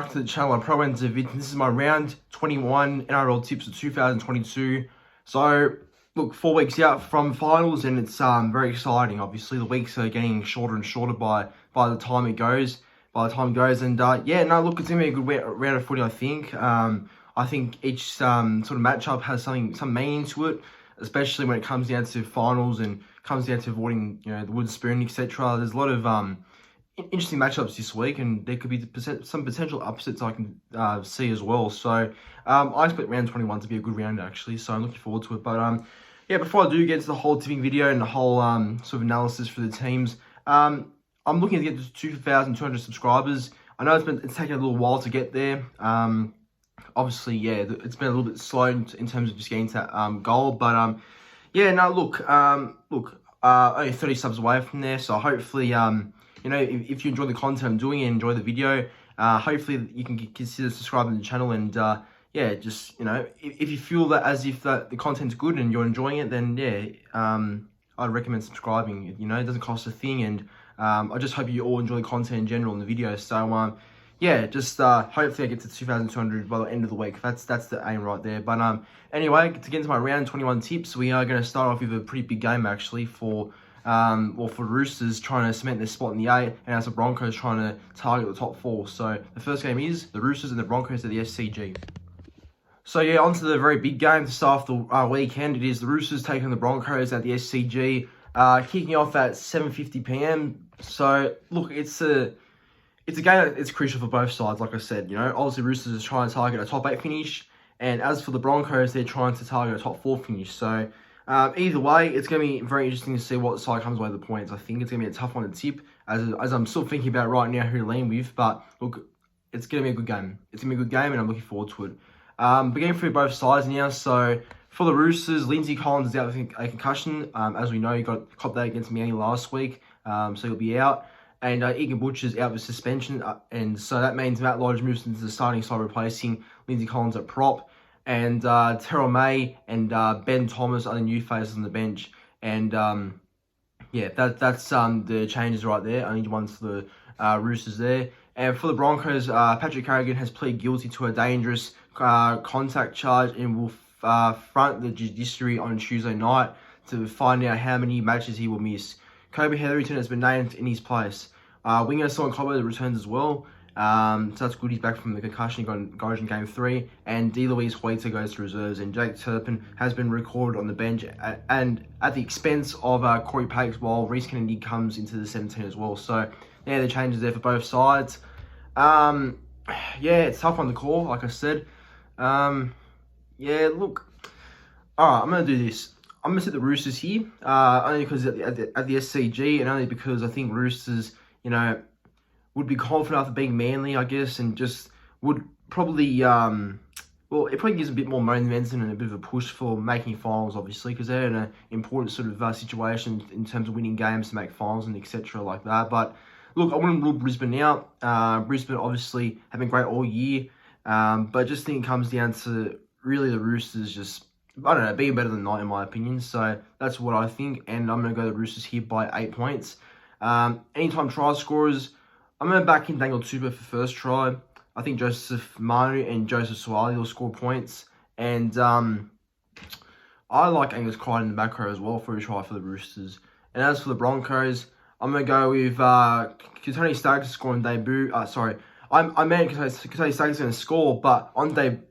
back to the channel. I'm Pro Ends of it. This is my round 21 NRL tips for 2022. So, look, 4 weeks out from finals, and it's very exciting. Obviously, the weeks are getting shorter and shorter by the time it goes. And yeah, no, look, it's gonna be a good round of footy. I think. I think each sort of matchup has some meaning to it, especially when it comes down to finals and comes down to avoiding the wooden spoon, etc. There's a lot of interesting matchups this week, and there could be some potential upsets I can see as well. So I expect round 21 to be a good round actually, so I'm looking forward to it. But yeah, before I do get to the whole tipping video and the whole sort of analysis for the teams, I'm looking to get to 2,200 subscribers. I know it's taken a little while to get there. Obviously, yeah, it's been a little bit slow in terms of just getting to that goal, but yeah, no, look, only 30 subs away from there, so hopefully, if you enjoy the content I'm doing and enjoy the video, hopefully you can consider subscribing to the channel. And yeah, just, if you feel that as if the content's good and you're enjoying it, then yeah, I'd recommend subscribing. It doesn't cost a thing, and I just hope you all enjoy the content in general in the video. So yeah, just hopefully I get to 2,200 by the end of the week. That's the aim right there. But anyway, to get into my round 21 tips, we are going to start off with a pretty big game actually for Roosters trying to cement their spot in the 8, and as the Broncos trying to target the top 4. So the first game is the Roosters and the Broncos at the SCG. So yeah, on to the very big game to start off the weekend. It is the Roosters taking the Broncos at the SCG, kicking off at 7:50 p.m. So look, it's a game that's crucial for both sides. Like I said, obviously Roosters is trying to target a top 8 finish, and as for the Broncos, they're trying to target a top 4 finish. So either way, it's going to be very interesting to see what side comes away with the points. I think it's going to be a tough one to tip, as I'm still thinking about right now who to lean with. But look, it's going to be a good game. It's going to be a good game, and I'm looking forward to it. Beginning through both sides now. So for the Roosters, Lindsay Collins is out with a concussion. As we know, he got copped that against Miami last week, so he'll be out. And Egan Butcher's out with suspension, and so that means Matt Lodge moves into the starting side, replacing Lindsay Collins at prop. And Terrell May and Ben Thomas are the new faces on the bench. And yeah, that's the changes right there. Only one for the Roosters there. And for the Broncos, Patrick Carrigan has pleaded guilty to a dangerous contact charge and will front the judiciary on Tuesday night to find out how many matches he will miss. Kobe Hetherington has been named in his place. Winger Solon Cobbo returns as well. So that's good. He's back from the concussion. He got in Game 3. And D. Louise Hueta goes to reserves. And Jake Turpin has been recorded on the bench and at the expense of Corey Pakes, while Reece Kennedy comes into the 17 as well. So yeah, the changes there for both sides. Yeah, it's a tough one to call, like I said. Yeah, look. Alright, I'm going to do this. I'm going to set the Roosters here. Only because at the SCG, and only because I think Roosters, would be confident after being Manly, I guess, and just would probably, well, it probably gives a bit more momentum and a bit of a push for making finals, obviously, because they're in an important sort of situation in terms of winning games to make finals and etc. like that. But look, I wouldn't rule Brisbane out. Brisbane obviously have been great all year, but I just think it comes down to really the Roosters just, I don't know, being better than 9 in my opinion. So that's what I think, and I'm going to go the Roosters here by 8 points. Anytime try scorers, I'm going to back in Dangle Tupa for first try. I think Joseph Manu and Joseph Suwali will score points. And I like Angus Crichton in the back row as well for a try for the Roosters. And as for the Broncos, I'm going to go with Tony Staggs scoring debut. I meant Tony Staggs is going to score, but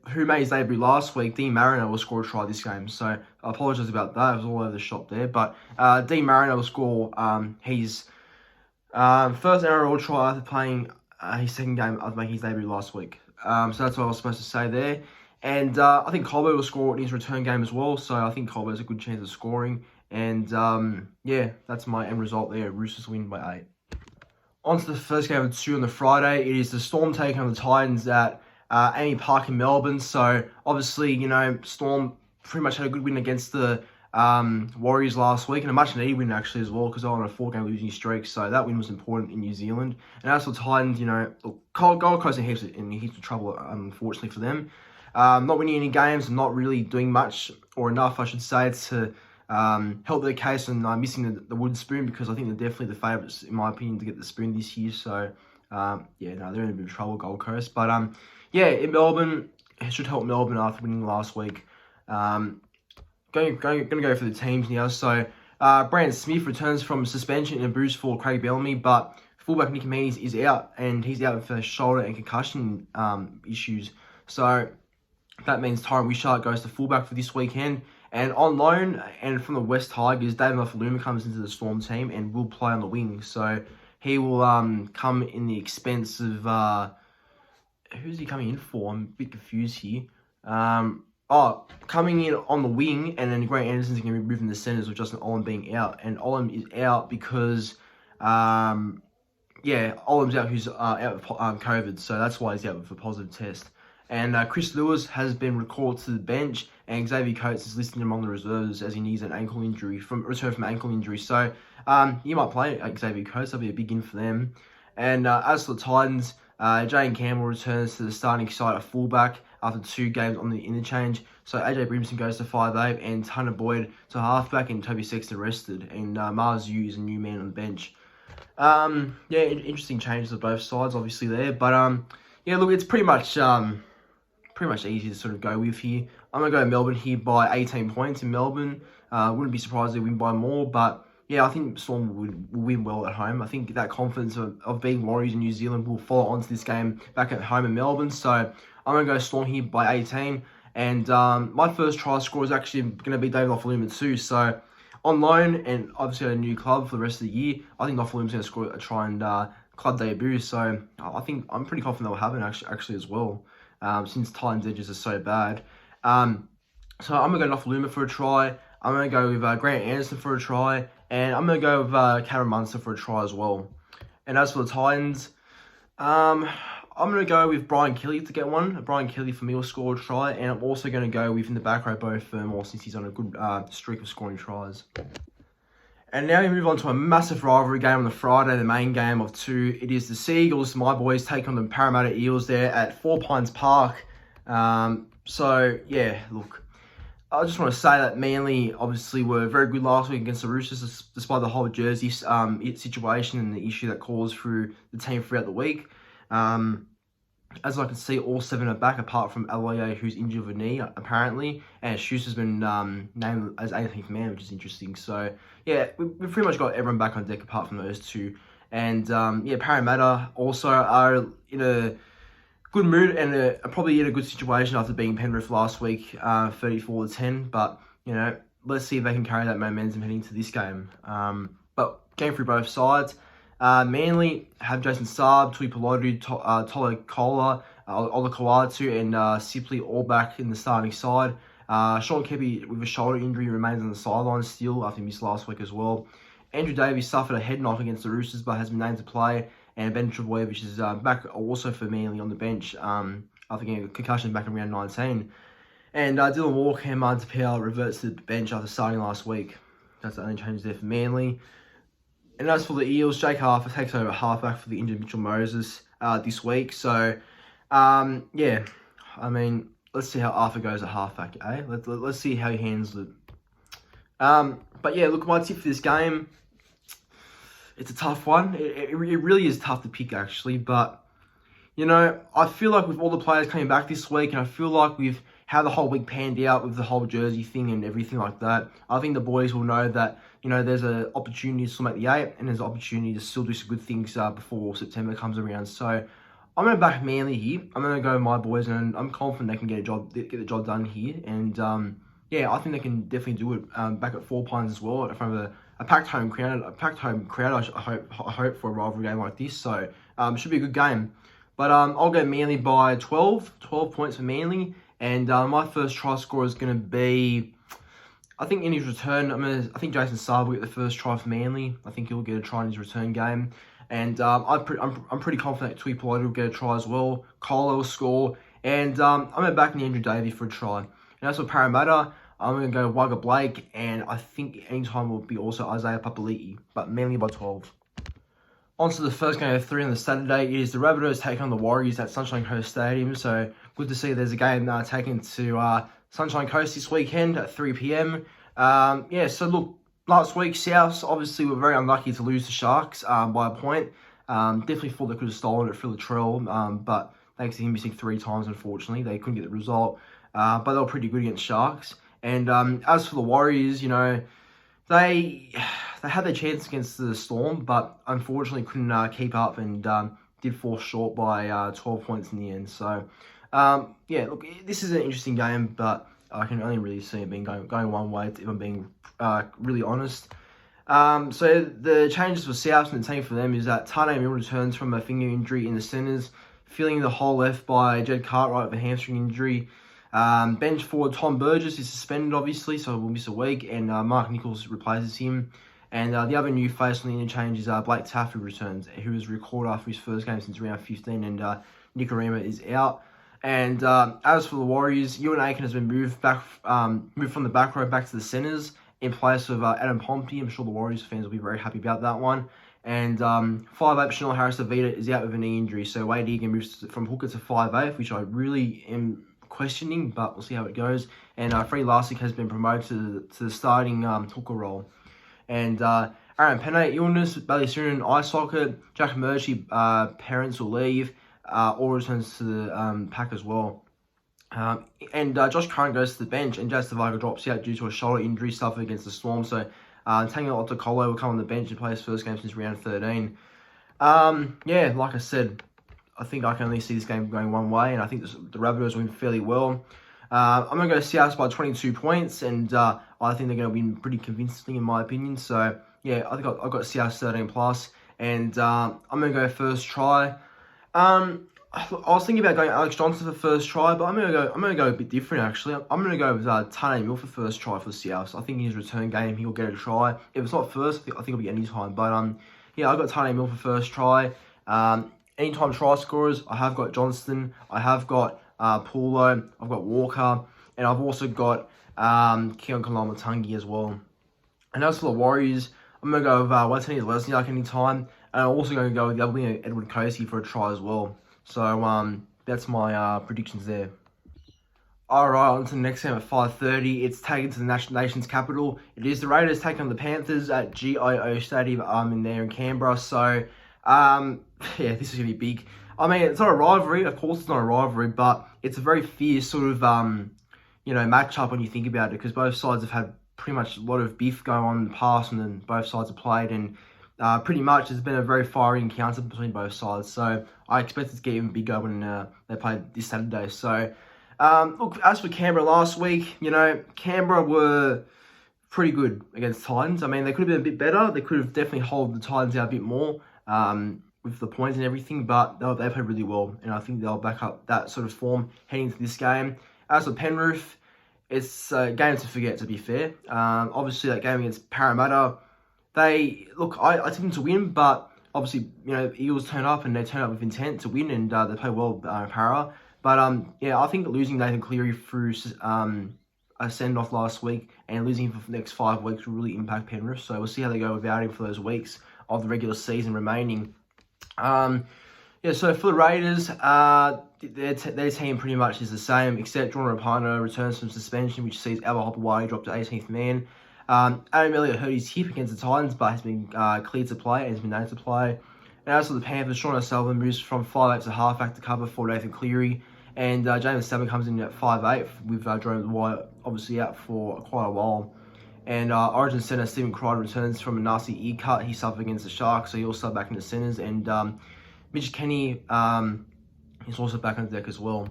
who made his debut last week, Dean Mariner will score a try this game. So I apologise about that. It was all over the shop there. But Dean Mariner will score his first NRL try after playing his second game after making his debut last week. So that's what I was supposed to say there. And I think Colbo will score in his return game as well. So I think Colbo has a good chance of scoring. And yeah, that's my end result there. Roosters win by 8. On to the first game of 2 on the Friday. It is the Storm taking on the Titans at Amy Park in Melbourne. So obviously, Storm pretty much had a good win against the Warriors last week, and a much needed win actually as well, because they're on a 4-game losing streak, so that win was important in New Zealand. And as for Titans, Gold Coast in heaps of trouble, unfortunately for them. Not winning any games, and not really doing much or enough, I should say, to help their case and missing the wooden spoon, because I think they're definitely the favourites, in my opinion, to get the spoon this year. So Yeah, no, they're in a bit of trouble, Gold Coast. But yeah, in Melbourne, it should help Melbourne after winning last week. Going to go for the teams now. So Brandon Smith returns from suspension in a boost for Craig Bellamy, but fullback Nicky Meaney's is out, and he's out for shoulder and concussion issues. So that means Tyron Wishart goes to fullback for this weekend. And on loan and from the West Tigers, David Mafaluma comes into the Storm team and will play on the wing. So he will come in the expense of... who's he coming in for? I'm a bit confused here. Coming in on the wing, and then Grant Anderson's going to be moving the centres with Justin Olam being out. And Olam is out because... Olam's out who's out with COVID, so that's why he's out with a positive test. And Chris Lewis has been recalled to the bench, and Xavier Coates is listed among the reserves as he needs an ankle injury, return from ankle injury. So he might play Xavier Coates. That'll be a big in for them. And as for the Titans, Jane Campbell returns to the starting side at fullback after 2 games on the interchange. So AJ Brimson goes to 5'8", and Tanner Boyd to halfback, and Toby Sexton rested. And Mars Yu is a new man on the bench. Interesting changes on both sides, obviously there. But look, it's pretty much easy to sort of go with here. I'm going to go Melbourne here by 18 points in Melbourne. Wouldn't be surprised if they win by more, but yeah, I think Storm will win well at home. I think that confidence of being Warriors in New Zealand will follow on to this game back at home in Melbourne. So I'm going to go Storm here by 18. And my first try score is actually going to be David Mafaluma too. So on loan and obviously at a new club for the rest of the year, I think Mafaluma's going to score a try and club debut. So I think I'm pretty confident that will happen actually as well. Since Titans' edges are so bad. So I'm going to go Nofaluma for a try. I'm going to go with Grant Anderson for a try. And I'm going to go with Cameron Munster for a try as well. And as for the Titans, I'm going to go with Brian Kelly to get one. Brian Kelly for me will score a try. And I'm also going to go with in the back row Bo Fermor, since he's on a good streak of scoring tries. And now we move on to a massive rivalry game on the Friday, the main game of 2. It is the Sea Eagles, my boys, take on the Parramatta Eels there at 4 Pines Park. So, yeah, look, I just want to say that Manly obviously were very good last week against the Roosters, despite the whole jersey situation and the issue that caused through the team throughout the week. As I can see, all 7 are back, apart from Aloye, who's injured with a knee, apparently. And Schuster's been named as 18th man, which is interesting. So, yeah, we've pretty much got everyone back on deck, apart from those 2. And, Parramatta also are in a good mood and probably in a good situation after beating Penrith last week, 34-10. But, let's see if they can carry that momentum heading into this game. But game through both sides. Manly have Jason Saab, Tui Pelotu, Tola Kola, Ola Kawatu, and Sipley all back in the starting side. Sean Kepi with a shoulder injury remains on the sideline still after he missed last week as well. Andrew Davies suffered a head knock against the Roosters but has been named to play. And Ben Trebojevic is back also for Manly on the bench after getting a concussion back in round 19. And Dylan Walker and Martin Tapau reverts to the bench after starting last week. That's the only change there for Manly. And as for the Eels, Jake Harper takes over halfback for the injured Mitchell Moses this week. So, let's see how Arthur goes at halfback, eh? Let's see how he handles it. But yeah, look, my tip for this game, it's a tough one. It really is tough to pick, actually. But, I feel like with all the players coming back this week, and I feel like with how the whole week panned out with the whole jersey thing and everything like that, I think the boys will know that, there's an opportunity to still make the 8, and there's an opportunity to still do some good things before September comes around. So I'm going to back Manly here. I'm going to go with my boys, and I'm confident they can get the job done here. And I think they can definitely do it back at 4 Pines as well, in front of a packed home crowd. I hope for a rivalry game like this. So it should be a good game. But I'll go Manly by 12 points for Manly. And my first try score is going to be, I think in his return, I think Jason Saab will get the first try for Manly. I think he'll get a try in his return game. And I'm pretty confident Tui Pelotu will get a try as well. Colo will score. And I'm going to back Andrew Davies for a try. And as for Parramatta, I'm going to go Wagga Blake. And I think anytime will be also Isaiah Papali'i. But Manly by 12. On to the first game of 3 on the Saturday. It is the Rabbitohs taking on the Warriors at Sunshine Coast Stadium. So good to see there's a game taken to Sunshine Coast this weekend at 3 p.m. So look, last week, Souths obviously were very unlucky to lose the Sharks by a point. Definitely thought they could have stolen it through Latrell, but thanks to him missing 3 times, unfortunately, they couldn't get the result. But they were pretty good against Sharks. And as for the Warriors, they had their chance against the Storm, but unfortunately couldn't keep up and did fall short by 12 points in the end. So, yeah, look, this is an interesting game, but I can only really see it being going one way, if I'm being really honest. So the changes for South and the team for them is that Tane Milne returns from a finger injury in the centres, filling the hole left by Jed Cartwright with a hamstring injury. Bench forward Tom Burgess is suspended, obviously, so we'll miss a week, and Mark Nichols replaces him. And the other new face on the interchange is Blake Taaffe, who returns, who was recalled after his first game since round 15, and Nikorima is out. And as for the Warriors, Ewan Aiken has been moved from the back row back to the centres in place of Adam Pompey. I'm sure the Warriors fans will be very happy about that one. And 5'8" Chanel Harris-Avita is out with a knee injury, so Wade Egan moves from hooker to 5'8", which I really am questioning, but we'll see how it goes. And Freddie Larsick has been promoted to the starting hooker role. And Aaron Penne, illness, Bailey Soonen, eye socket, Jack Murchie, parents will leave, all returns to the pack as well. And Josh Curran goes to the bench, and Jazz Tavaga drops out due to a shoulder injury suffered against the Storm. So Tango Otokolo will come on the bench and play his first game since round 13. Yeah, like I said, I think I can only see this game going one way, and I think the Rabbitohs win fairly well. I'm going to go South by 22 points, and I think they're going to win pretty convincingly, in my opinion. So, yeah, I think I've got South 13+, and I'm going to go first try. I was thinking about going Alex Johnson for first try, but I'm gonna go a bit different actually. I'm gonna go with Tane Milne for first try for the South. So I think in his return game he'll get a try. If it's not first, I think it'll be any time. But yeah, I got Tane Milne for first try. Anytime try scorers, I have got Johnston, I have got Paulo, I've got Walker, and I've also got Keon Kalamatangi as well. And as for the Warriors, I'm gonna go with Watani Lesniak anytime, and I'm also gonna go with Edward Cosey for a try as well. So, that's my predictions there. Alright, on to the next game at 5:30. It's taken to the nation's capital. It is the Raiders taking on the Panthers at GIO Stadium in Canberra. So, yeah, this is going to be big. I mean, it's not a rivalry. Of course it's not a rivalry, but it's a very fierce sort of, matchup when you think about it, because both sides have had pretty much a lot of beef going on in the past, and then both sides have played, and pretty much it's been a very fiery encounter between both sides. So I expect it to get even bigger when they play this Saturday. So, look, as for Canberra last week, Canberra were pretty good against Titans. I mean, they could have been a bit better. They could have definitely held the Titans out a bit more with the points and everything, but they played really well, and I think they'll back up that sort of form heading into this game. As for Penrith, it's a game to forget, to be fair. Obviously, that game against Parramatta, I tipped them to win, but obviously, Eels turn up, and they turn up with intent to win, and they play well, Para. But, yeah, I think losing Nathan Cleary through a send-off last week and losing him for the next 5 weeks will really impact Penrith. So we'll see how they go without him for those weeks of the regular season remaining. Yeah, so for the Raiders, their team pretty much is the same, except Jordan Rapana returns from suspension, which sees Albert Hopewadi drop to 18th man. Adam Elliott hurt his hip against the Titans, but has been cleared to play and has been named to play. And as for the Panthers, Sean O'Sullivan moves from 5'8" to halfback to cover for Nathan Cleary. And James Stabber comes in at 5'8", with Jerome Wyatt obviously out for quite a while. And Origin centre Stephen Crichton returns from a nasty ear cut he suffered against the Sharks, so he'll start back in the centres. And Mitch Kenny is also back on the deck as well.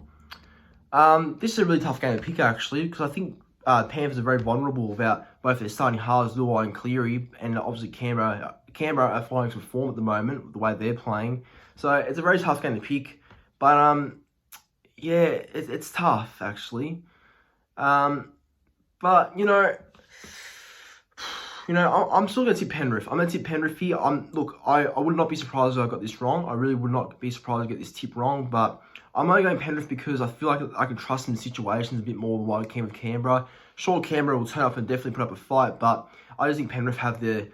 This is a really tough game to pick, actually, because I think Panthers are very vulnerable about both their starting halves, Luai and Cleary, and obviously Canberra are flying some form at the moment with the way they're playing. So it's a very tough game to pick, but yeah, it's tough actually. But I'm still going to tip Penrith. I'm going to tip Penrith here. I would not be surprised if I got this wrong. I really would not be surprised to get this tip wrong, but I'm only going Penrith because I feel like I can trust in situations a bit more than what I can with Canberra. Sure, Canberra will turn up and definitely put up a fight, but I just think Penrith have the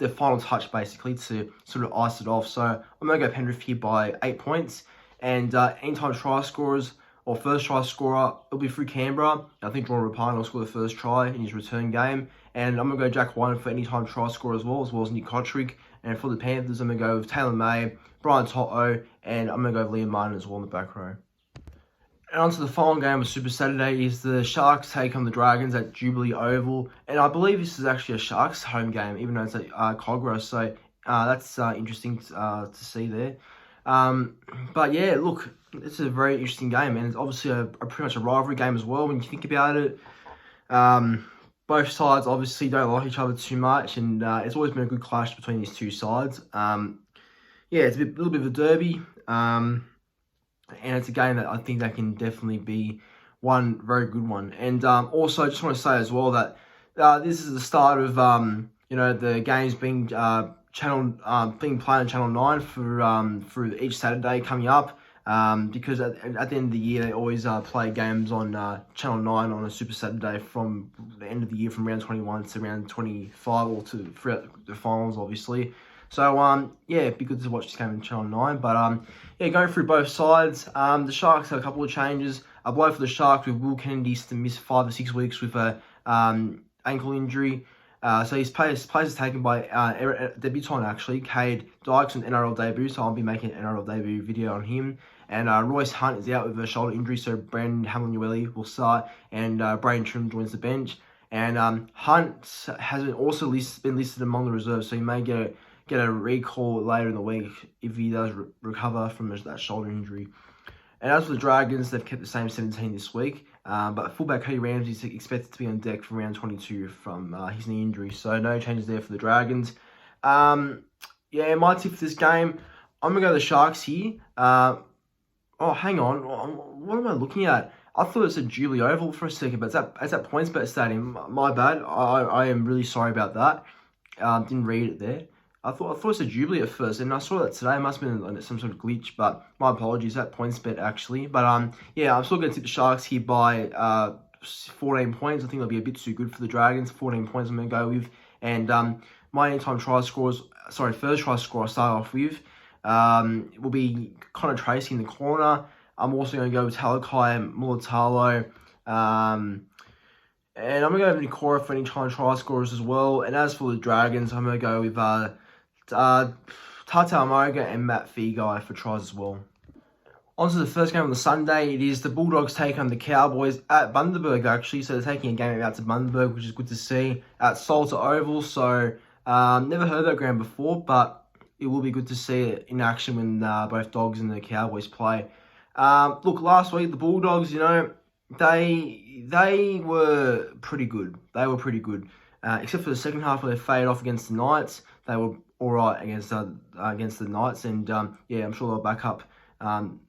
final touch, basically, to sort of ice it off. So I'm going to go Penrith here by 8 points. And anytime try scorers, or first try scorer, it'll be through Canberra. I think Jordan Rapine will score the first try in his return game. And I'm going to go Jack White for anytime try scorer as well as Nick Kotrick. And for the Panthers, I'm going to go with Taylor May, Brian Toto, and I'm going to go with Liam Martin as well in the back row. And on to the final game of Super Saturday is the Sharks take on the Dragons at Jubilee Oval. And I believe this is actually a Sharks home game, even though it's at Cogra. So that's interesting to see there. But yeah, look, it's a very interesting game. And it's obviously a pretty much a rivalry game as well when you think about it. Both sides obviously don't like each other too much. And it's always been a good clash between these two sides. Yeah, it's a little bit of a derby. And it's a game that I think that can definitely be one very good one. And also, I just want to say as well that this is the start of the games being being played on Channel 9 for each Saturday coming up. Because at the end of the year they always play games on Channel 9 on a Super Saturday from the end of the year, from round 21 to round 25, or to throughout the finals, obviously. So, yeah, it'd be good to watch this game on Channel 9. But, yeah, going through both sides, the Sharks have a couple of changes. A blow for the Sharks with Will Kennedy to miss 5 to 6 weeks with a ankle injury. So his place is taken by debutant, actually, Cade Dykes, an NRL debut. So I'll be making an NRL debut video on him. And Royce Hunt is out with a shoulder injury, so Brandon Hamlin-Uele will start, and Braden Trim joins the bench. And Hunt has also been listed among the reserves, so he may get a recall later in the week if he does recover from that shoulder injury. And as for the Dragons, they've kept the same 17 this week, but fullback Cody Ramsey is expected to be on deck for round 22 from his knee injury, so no changes there for the Dragons. Yeah, my tip for this game, I'm going to go the Sharks here. Oh, hang on, what am I looking at? I thought it said Jubilee Oval for a second, but it's at PointsBet Stadium. My bad, I am really sorry about that. Didn't read it there. I thought it said Jubilee at first, and I saw that today. It must have been some sort of glitch, but my apologies. At PointsBet actually, but yeah, I'm still going to tip the Sharks here by 14 points. I think they'll be a bit too good for the Dragons. 14 points I'm going to go with, and my anytime first try score I start off with will be Connor Tracy in the corner. I'm also going to go with Talakai Mulatalo. And I'm going to go with Nikora for any try scorers as well. And as for the Dragons, I'm going to go with Tata Moga and Matt Feagai for tries as well. On to the first game on the Sunday. It is the Bulldogs take on the Cowboys at Bundaberg, actually. So they're taking a game out to Bundaberg, which is good to see, at Salter Oval. So never heard of that ground before, but it will be good to see it in action when both Dogs and the Cowboys play. Look, last week, the Bulldogs, they were pretty good. Except for the second half where they faded off against the Knights. They were all right against the Knights. And, yeah, I'm sure they'll back up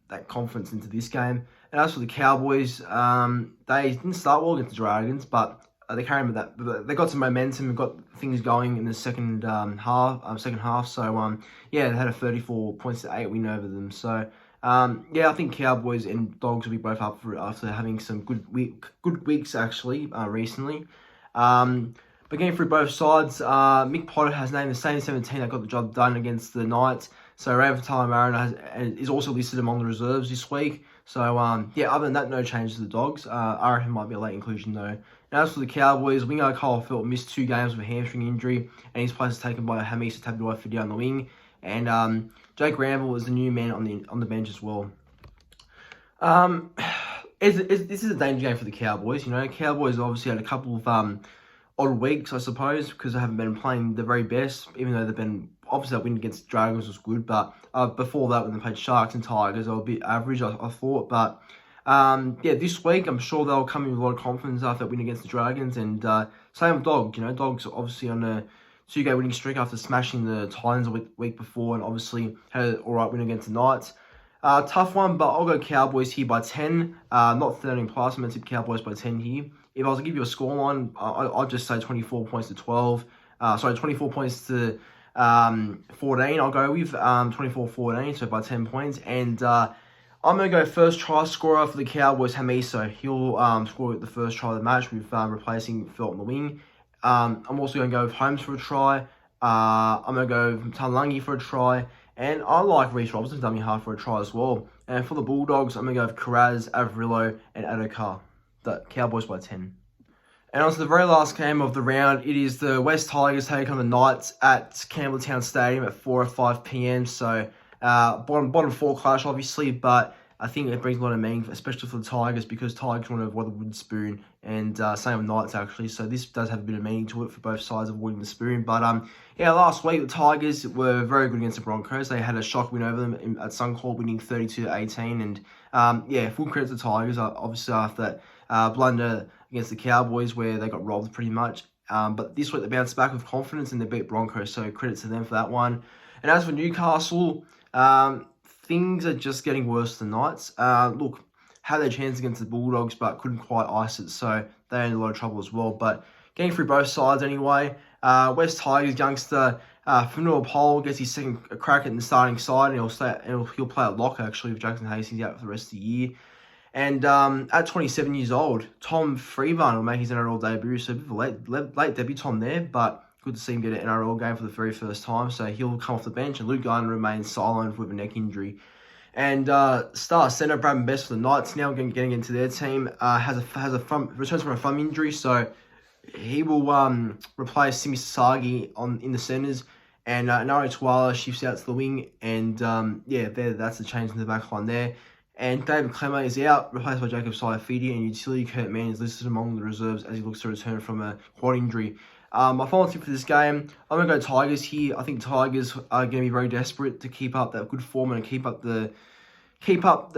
that confidence into this game. And as for the Cowboys, they didn't start well against the Dragons, but they carried that. They got some momentum and got things going in the second half. So, yeah, they had a 34-8 win over them. So, yeah, I think Cowboys and Dogs will be both up for it after having some good weeks, actually, recently. But getting through both sides, Mick Potter has named the same 17 that got the job done against the Knights. So Raven Mariner is also listed among the reserves this week. So, yeah, other than that, no change to the Dogs. I reckon might be a late inclusion, though. And as for the Cowboys, winger Kyle Felt missed 2 games with a hamstring injury, and his place is taken by Hamisa Tabuai-Fidia on the wing. And Jake Ramble is the new man on the bench as well. This is a danger game for the Cowboys. Cowboys obviously had a couple of odd weeks, I suppose, because they haven't been playing the very best, even though they've been, obviously that win against Dragons was good, but before that when they played Sharks and Tigers, they were a bit average, I thought. But yeah, this week I'm sure they'll come in with a lot of confidence after that win against the Dragons. And same with Dogs. Dogs are obviously on a 2-game winning streak after smashing the Titans a week before, and obviously had an alright win against the Knights. Tough one, but I'll go Cowboys here by 10, not 13 plus. I'm going to tip Cowboys by 10 here. If I was to give you a scoreline, I'll just say 24 points to 12. 24 points to 14. I'll go with 24-14, so by 10 points. And I'm going to go first try scorer for the Cowboys, Hamiso. He'll score the first try of the match with replacing Felt on the wing. I'm also going to go with Holmes for a try. I'm going to go with Talangi for a try. And I like Reece Robinson, dummy half for a try as well. And for the Bulldogs, I'm going to go with Carraz, Averillo, and Adokar. The Cowboys by 10. And on to the very last game of the round. It is the West Tigers taking on the Knights at Campbelltown Stadium at 4 or 5 p.m. So, bottom four clash, obviously, but I think it brings a lot of meaning, especially for the Tigers, because Tigers want to avoid the wooden spoon, and same with Knights, actually. So this does have a bit of meaning to it for both sides avoiding the spoon. But, yeah, last week, the Tigers were very good against the Broncos. They had a shock win over them at Suncorp, winning 32-18. And, yeah, full credit to the Tigers, obviously, after that blunder against the Cowboys, where they got robbed pretty much. But this week, they bounced back with confidence, and they beat Broncos, so credit to them for that one. And as for Newcastle, things are just getting worse than Knights. Look, had their chance against the Bulldogs, but couldn't quite ice it, so they're in a lot of trouble as well. But getting through both sides anyway. West Tigers youngster Fanua Pole gets his second crack at the starting side, and he'll play at lock, actually, with Jackson Hastings out for the rest of the year. And at 27 years old, Tom Freeman will make his NRL debut, so a bit of a late debutant there, but good to see him get an NRL game for the very first time. So he'll come off the bench, and Luke Garner remains silent with a neck injury. And star centre Brad Best for the Knights now getting into their team returns from a thumb injury, so he will replace Simi Sasagi in the centres, and Nari Tuala shifts out to the wing, and yeah, that's the change in the back line there. And David Clemmer is out, replaced by Jacob Saifidi, and utility Kurt Mann is listed among the reserves as he looks to return from a quad injury. My final tip for this game, I'm going to go Tigers here. I think Tigers are going to be very desperate to keep up that good form and keep up the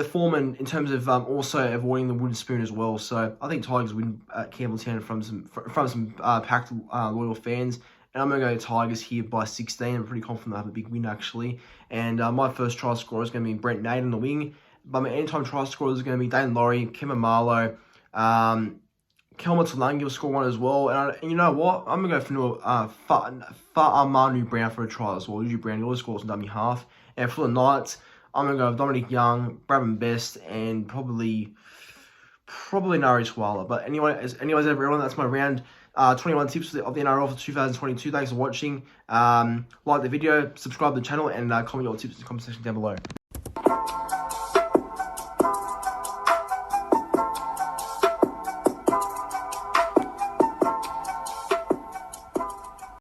form in terms of also avoiding the wooden spoon as well. So I think Tigers win at Campbelltown from some packed loyal fans. And I'm going to go Tigers here by 16. I'm pretty confident they'll have a big win, actually. And my first try scorer is going to be Brent Nade on the wing. But my anytime try scorers are going to be Dane Laurie, Kemba Marlowe, Kelma Talangi will score one as well. And you know what? I'm going to go for Manu Brown for a try as well. Usually Brown always scores on dummy half. And for the Knights, I'm going to go with Dominic Young, Bradman Best, and probably Nari Tuala. But anyways, everyone, that's my round 21 tips of the NRL for 2022. Thanks for watching. Like the video, subscribe to the channel, and comment your tips in the comment section down below.